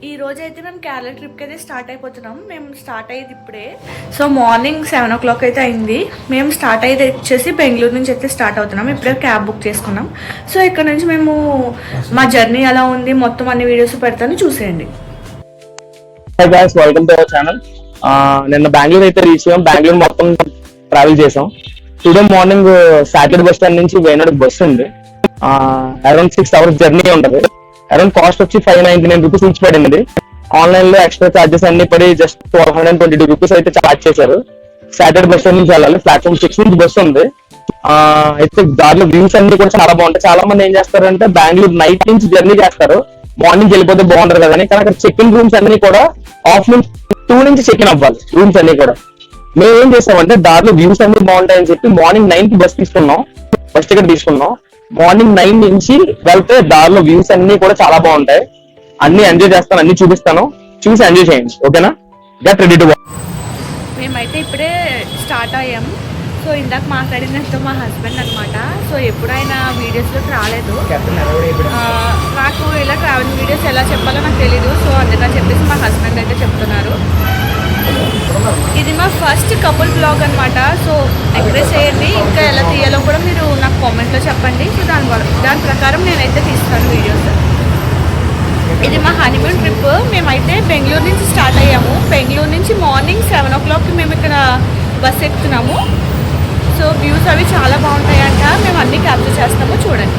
ఈ రోజు అయితే మేము కేరళ ట్రిప్కి అయితే స్టార్ట్ అయిపోతున్నాం. మేము స్టార్ట్ అయ్యేది ఇప్పుడే. సో మార్నింగ్ 7 o'clock అయితే అయింది. మేము స్టార్ట్ అయ్యేది వచ్చేసి బెంగళూరు నుంచి అయితే స్టార్ట్ అవుతున్నాం. ఇప్పుడే క్యాబ్ బుక్ చేసుకున్నాం. సో ఇక్కడ నుంచి మేము మా జర్నీ ఎలా ఉంది మొత్తం అన్ని వీడియోస్ పెడతాను, చూసేయండి. Hi guys, welcome to our channel. నిన్న బెంగళూరు అయితే రీచ్ అయ్యాం. బెంగళూరు మొత్తం ట్రావెల్ చేసాం. Today morning Saturday bus stand నుంచి వేనాడు బస్ ఉంది. అరౌండ్ 6 hours జర్నీ ఉంటుంది. అరౌండ్ కాస్ట్ వచ్చి 599 రూపీస్ ఈచ్ పడింది. ఆన్లైన్ లో ఎక్స్ట్రా చార్జెస్ అన్ని పడి జస్ట్ 1222 రూపీస్ అయితే చార్జ్ చేశారు. సాటర్డే బస్ స్టాండ్ నుంచి వెళ్ళాలి. ప్లాట్ఫామ్ 6 నుంచి బస్ ఉంది. అయితే దారిలో వ్యూస్ అన్ని కూడా చాలా బాగుంటాయి. చాలా మంది ఏం చేస్తారంటే బెంగళూరు నైట్ నుంచి జర్నీ చేస్తారు, మార్నింగ్ వెళ్ళిపోతే బాగుంటారు కదా అని. కానీ అక్కడ చెక్ ఇన్ రూమ్స్ అన్ని కూడా ఆఫ్టర్నూన్ 2 నుంచి చెక్ ఇన్ అవ్వాలి రూమ్స్ అన్ని కూడా. మేము ఏం చేసామంటే దారిలో వ్యూస్ అన్ని బాగుంటాయని చెప్పి మార్నింగ్ 9 కి బస్ తీసుకున్నాం, బస్ టికెట్ తీసుకున్నాం. మార్నింగ్ 9 నుంచి వెళ్తే దారిలో వ్యూస్ అన్ని కూడా చాలా బాగుంటాయి. అన్ని ఎంజాయ్ చేస్తాను, అన్ని చూపిస్తాను, చూసి ఎంజాయ్ చేయండి. ఓకేనా? Get ready to walk. మేమైతే ఇప్పుడే స్టార్ట్ అయ్యాం. సో ఇందాక మాట్లాడినట్టు మా హస్బెండ్ అనమాట. సో ఎప్పుడు ఆయన వీడియోస్లోకి రాలేదు. నాకు ఇలా ట్రావెల్ వీడియోస్ ఎలా చెప్పాలో నాకు తెలీదు. సో అందుకని చెప్పేసి మా హస్బెండ్ అయితే చెప్తున్నారు. ఇది మా ఫస్ట్ కపుల్ బ్లాగ్ అనమాట. సో ఎంకరేజ్ చేయండి. ఇంకా ఎలా తీయాలో కూడా మీరు నాకు కామెంట్లో చెప్పండి. సో దాని ప్రకారం నేనైతే తీస్తాను వీడియోస్. ఇది మా హనీమూన్ ట్రిప్. మేమైతే బెంగళూరు నుంచి స్టార్ట్ అయ్యాము. బెంగళూరు నుంచి మార్నింగ్ 7 o'clock మేము ఇక్కడ బస్ ఎక్కుతున్నాము. సో వ్యూస్ అవి చాలా బాగుంటాయంట. మేము అన్నీ క్యాప్చర్ చేస్తాము, చూడండి.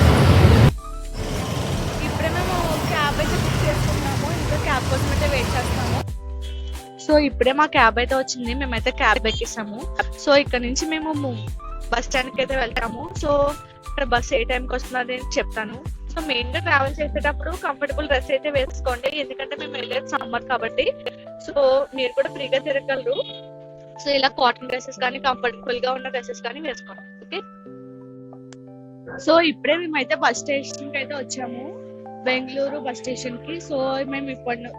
ఇప్పుడే మేము క్యాబ్ అయితే బుక్ చేసుకున్నాము. ఇంకా క్యాబ్ కోసం అయితే వెయిట్ చేస్తాము. సో ఇప్పుడే మా క్యాబ్ అయితే వచ్చింది. మేమైతే క్యాబ్ ఎక్కిస్తాము. సో ఇక్కడ నుంచి మేము బస్ స్టాండ్కి అయితే వెళ్తాము. సో ఇక్కడ బస్ ఏ టైంకి వస్తుందని చెప్తాను. సో మెయిన్గా ట్రావెల్ చేసేటప్పుడు కంఫర్టబుల్ డ్రెస్ అయితే వేసుకోండి, ఎందుకంటే మేము వెళ్ళేది సమ్మర్ కాబట్టి. సో మీరు కూడా ఫ్రీగా తిరగలరు. సో ఇలా కాటన్ డ్రెస్సెస్ కానీ కంఫర్టబుల్గా ఉన్న డ్రెస్సెస్ కానీ వేసుకోండి. ఓకే. సో ఇప్పుడే మేమైతే బస్ స్టేషన్కి అయితే వచ్చాము, బెంగళూరు బస్ స్టేషన్కి. సో మేము ఇప్పుడు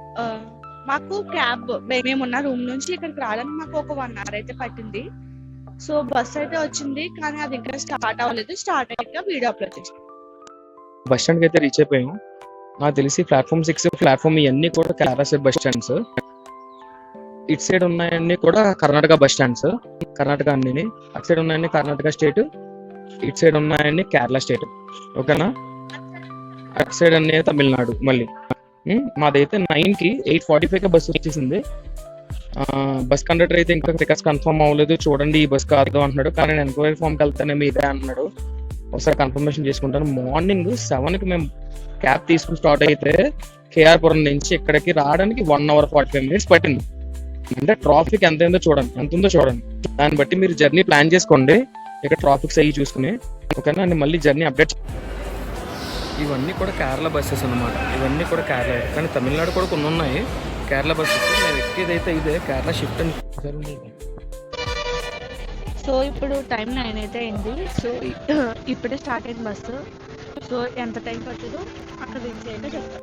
మాకు క్యాబ్ మేమున్న రూమ్ నుంచి ఇక్కడికి రావడానికి మాకు ఒక 1 hour అయితే పట్టింది. సో బస్ అయితే వచ్చింది, కానీ అది ఇంకా స్టార్ట్ అవ్వలేదు. స్టార్ట్ అయ్యాక వీడియో అప్లోడ్ చేస్తాం. బస్ స్టాండ్కి అయితే రీచ్ అయిపోయాం. నాకు తెలిసి ప్లాట్ఫామ్ 6 ప్లాట్ఫామ్ ఇవన్నీ కూడా కేరళ స్టేట్ బస్ స్టాండ్స్. ఇటు సైడ్ ఉన్నాయన్నీ కూడా కర్ణాటక బస్ స్టాండ్స్, కర్ణాటక అన్ని. అటు సైడ్ ఉన్నాయన్నీ కర్ణాటక స్టేట్, ఇటు సైడ్ ఉన్నాయన్నీ కేరళ స్టేట్. ఓకేనా? అటు సైడ్ అన్నీ తమిళనాడు. మళ్ళీ మాదైతే 9 కి 8:45 బస్సు వచ్చేసింది. బస్ కండక్టర్ అయితే ఇంకా టికెట్స్ కన్ఫర్మ్ అవ్వలేదు, చూడండి ఈ బస్ కాదు అంటున్నాడు. కానీ నేను ఎంక్వైరీ ఫామ్కి వెళ్తానే మీదే అంటున్నాడు. ఒకసారి కన్ఫర్మేషన్ చేసుకుంటాను. మార్నింగ్ 7 కి మేము క్యాబ్ తీసుకుని స్టార్ట్ అయితే కేఆర్పురం నుంచి ఇక్కడికి రావడానికి 1 hour 45 minutes పట్టింది. అంటే ట్రాఫిక్ ఎంత ఉందో చూడండి. దాన్ని బట్టి మీరు జర్నీ ప్లాన్ చేసుకోండి, ఇక్కడ ట్రాఫిక్స్ అయ్యి చూసుకుని. ఓకేనా? అండ్ మళ్ళీ జర్నీ అప్డేట్. ఇవన్నీ కూడా కేరళ బస్సెస్ అన్నమాట. ఇవన్నీ కూడా కేరళ, కానీ తమిళనాడు కూడా కొన్ని ఉన్నాయి కేరళ బస్సెస్. నేను ఎక్కేదైతే ఇదే కేరళ షిఫ్ట్ అని. సో ఇప్పుడు టైం 9 అయితే అయింది. సో ఇప్పుడే స్టార్ట్ అయింది బస్సు. సో ఎంత టైం పడుతుందో అక్కడ రీచ్ అయితే చెప్తాను.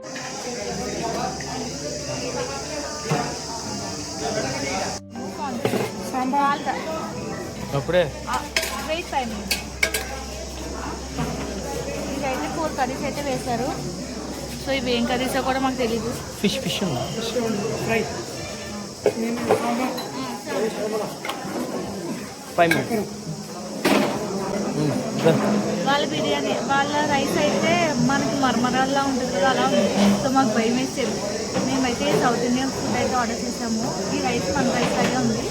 అప్పుడే వెయిట్ టైం. ఇదైతే 4 curries అయితే వేశారు. సో ఇవి ఏం కర్రీసో కూడా మాకు తెలీదు. Fish fry 5 minutes. వాళ్ళ బిర్యానీ, వాళ్ళ రైస్ అయితే మనకి మరమరాల్లా ఉంటుంది కదా, అలా ఉంది. సో మాకు భయం వేసేది. మేమైతే సౌత్ ఇండియన్ ఫుడ్ అయితే ఆర్డర్ చేసాము. ఈ రైస్ మన రైస్ లాగే ఉంది,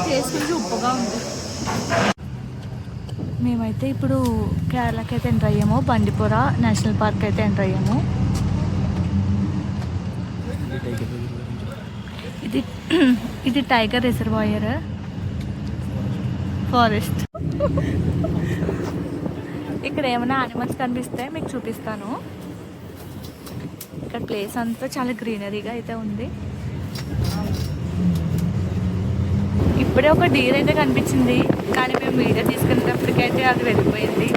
టేస్ట్ కొంచెం ఉప్పుగా ఉంది. మేమైతే ఇప్పుడు కేరళకి అయితే ఎంటర్ అయ్యాము. బండిపుర నేషనల్ పార్క్ అయితే ఎంటర్ అయ్యాము. ఇది టైగర్ రిజర్వాయర్ ఫారెస్ట్. ఇక్కడ ఏమైనా యానిమల్స్ కనిపిస్తే మీకు చూపిస్తాను. ఇక్కడ ప్లేస్ అంతా చాలా గ్రీనరీగా అయితే ఉంది. ఇప్పుడే ఒక డీర్ అయితే కనిపించింది, కానీ మేము వీడియో తీసుకునేటప్పటికైతే అది వెళ్ళిపోయింది.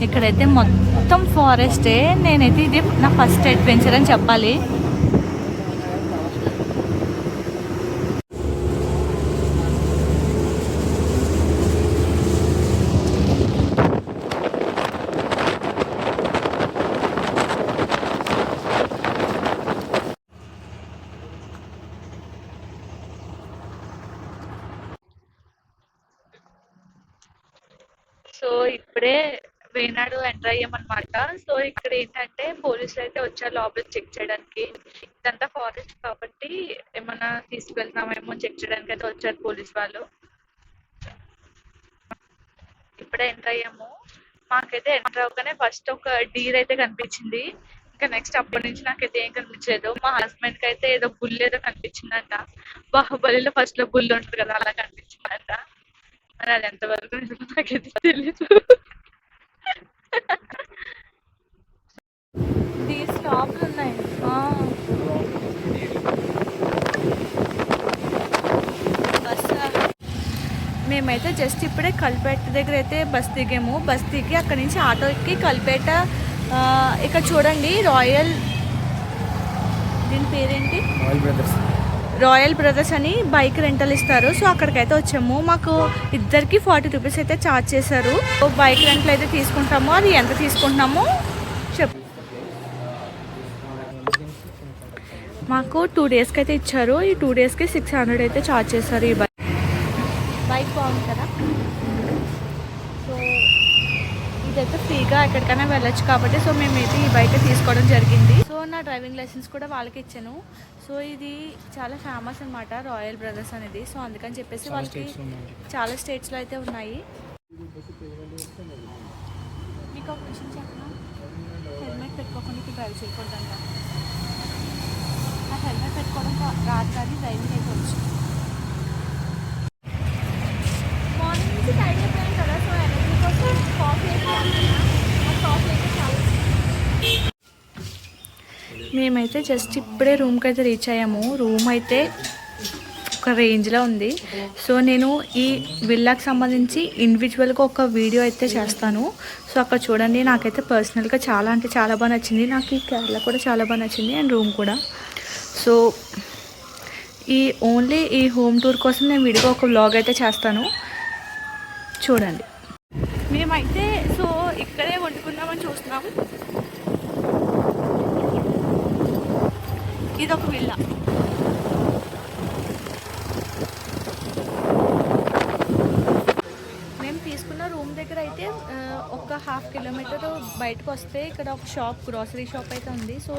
ఇక్కడైతే మొత్తం ఫారెస్టే. నేనైతే ఇది నా ఫస్ట్ అడ్వెంచర్ అని చెప్పాలి. సో ఇప్పుడే వేనాడు ఎంటర్ అయ్యామన్నమాట. సో ఇక్కడ ఏంటంటే పోలీసులు అయితే వచ్చారు లోపలికి చెక్ చేయడానికి. ఇదంతా ఫారెస్ట్ కాబట్టి ఏమన్నా తీసుకువెళ్తామేమో చెక్ చేయడానికి అయితే వచ్చారు పోలీస్ వాళ్ళు. ఇప్పుడే ఎంటర్ అయ్యాము. మాకైతే ఎంటర్ అవగానే ఫస్ట్ ఒక డీర్ అయితే కనిపించింది. ఇంకా నెక్స్ట్ అప్పటి నుంచి నాకైతే ఏం కనిపించలేదు. మా హస్బెండ్ కి అయితే ఏదో బుల్ ఏదో కనిపించిందంట. బాహుబలిలో ఫస్ట్ లో బుల్ ఉంటుంది కదా, అలా కనిపించిందంట. మరి అది ఎంతవరకు నిజమో నాకైతే తెలీదు. డీర్స్ లోపల ఉన్నాయి. మేమైతే జస్ట్ ఇప్పుడే కల్పేట దగ్గర అయితే బస్ దిగాము. బస్ దిగి అక్కడి నుంచి ఆటో ఎక్కి కల్పేట ఇక్కడ చూడండి రాయల్, దీని పేరేంటి, రాయల్ బ్రదర్స్ అని బైక్ రెంటల్ ఇస్తారు. సో అక్కడికైతే వచ్చాము. మాకు ఇద్దరికి 40 రూపీస్ అయితే ఛార్జ్ చేశారు. బైక్ రెంటల్ అయితే తీసుకుంటాము. అది ఎంత తీసుకుంటున్నామో చెప్పు. మాకు 2 డేస్కి అయితే ఇచ్చారు. ఈ 2 డేస్కి 600 అయితే ఛార్జ్ చేశారు. ఈ బైక్ బాగుంది కదా. సో ఇదైతే ఫ్రీగా ఎక్కడికైనా వెళ్ళొచ్చు కాబట్టి సో మేమైతే ఈ బైక్ తీసుకోవడం జరిగింది. సో నా డ్రైవింగ్ లైసెన్స్ కూడా వాళ్ళకి ఇచ్చాను. సో ఇది చాలా ఫేమస్ అనమాట రాయల్ బ్రదర్స్ అనేది. సో అందుకని చెప్పేసి వాళ్ళకి చాలా స్టేట్స్లో అయితే ఉన్నాయి. మీకు ఒక విషయం చెప్పనా, హెల్మెట్ పెట్టుకోకుండా డ్రైవ్ చేయకూడదంట. ఆ హెల్మెట్ పెట్టుకోవడం రాదు కానీ డ్రైవింగ్ అయిపోవచ్చు. మార్నింగ్ నుంచి టైం అయిపోయాను కదా, సో ఎనర్జీ కోసం కాఫీ మేమైతే జస్ట్ ఇప్పుడే రూమ్కి అయితే రీచ్ అయ్యాము. రూమ్ అయితే ఒక రేంజ్లో ఉంది. సో నేను ఈ విల్లాకి సంబంధించి ఇండివిజువల్గా ఒక వీడియో అయితే చేస్తాను. సో అక్కడ చూడండి. నాకైతే పర్సనల్గా చాలా అంటే చాలా బాగా నచ్చింది. నాకు ఈ కేరళ కూడా చాలా బాగా నచ్చింది అండ్ రూమ్ కూడా. సో ఓన్లీ ఈ హోమ్ టూర్ కోసం నేను వీడియోగా ఒక వ్లాగ్ అయితే చేస్తాను, చూడండి. మేమైతే సో ఇక్కడే వండుకుందామని చూస్తున్నాం. ఇది ఒక విల్లా. మేము తీసుకున్న రూమ్ దగ్గర అయితే ఒక 1/2 కిలోమీటర్ బయటకు వస్తే ఇక్కడ ఒక షాప్, గ్రాసరీ షాప్ అయితే ఉంది. సో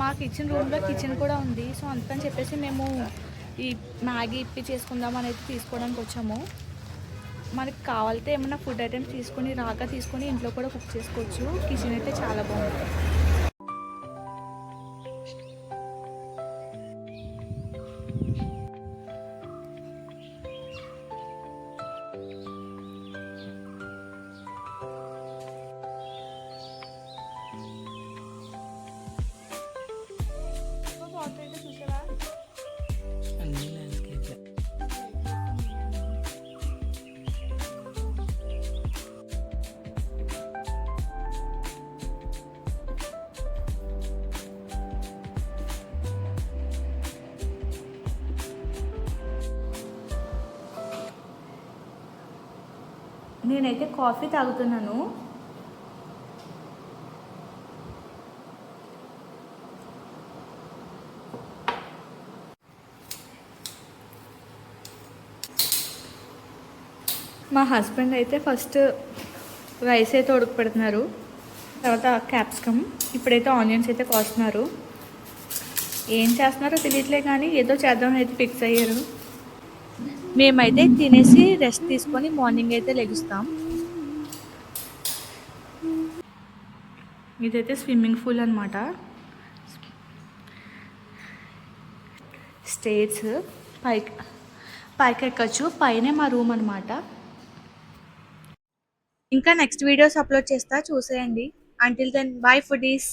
మాకు ఇచ్చిన రూమ్లో కిచెన్ కూడా ఉంది. సో అందుకని చెప్పేసి మేము ఈ మ్యాగీ ఇప్పి చేసుకుందాం అనేది తీసుకోవడానికి వచ్చాము. మనకి కావాలితే ఏమైనా ఫుడ్ ఐటమ్స్ తీసుకొని తీసుకొని ఇంట్లో కూడా కుక్ చేసుకోవచ్చు. కిచెన్ అయితే చాలా బాగుంది. చూసారా, నేనైతే కాఫీ తాగుతున్నాను. మా హస్బెండ్ అయితే ఫస్ట్ రైస్ అయితే ఉడక పెడుతున్నారు, తర్వాత క్యాప్సికమ్, ఇప్పుడైతే ఆనియన్స్ అయితే కోస్తున్నారు. ఏం చేస్తున్నారో తెలియట్లే కానీ ఏదో చేద్దామని అయితే ఫిక్స్ అయ్యారు. మేమైతే తినేసి రెస్ట్ తీసుకొని మార్నింగ్ అయితే లెగుస్తాం. ఇదైతే స్విమ్మింగ్ పూల్ అనమాట. స్టేట్స్ పైకి ఎక్కచ్చు. పైనే మా రూమ్ అనమాట. ఇంకా నెక్స్ట్ వీడియోస్ అప్లోడ్ చేస్తా, చూసేయండి. Until then bye foodies.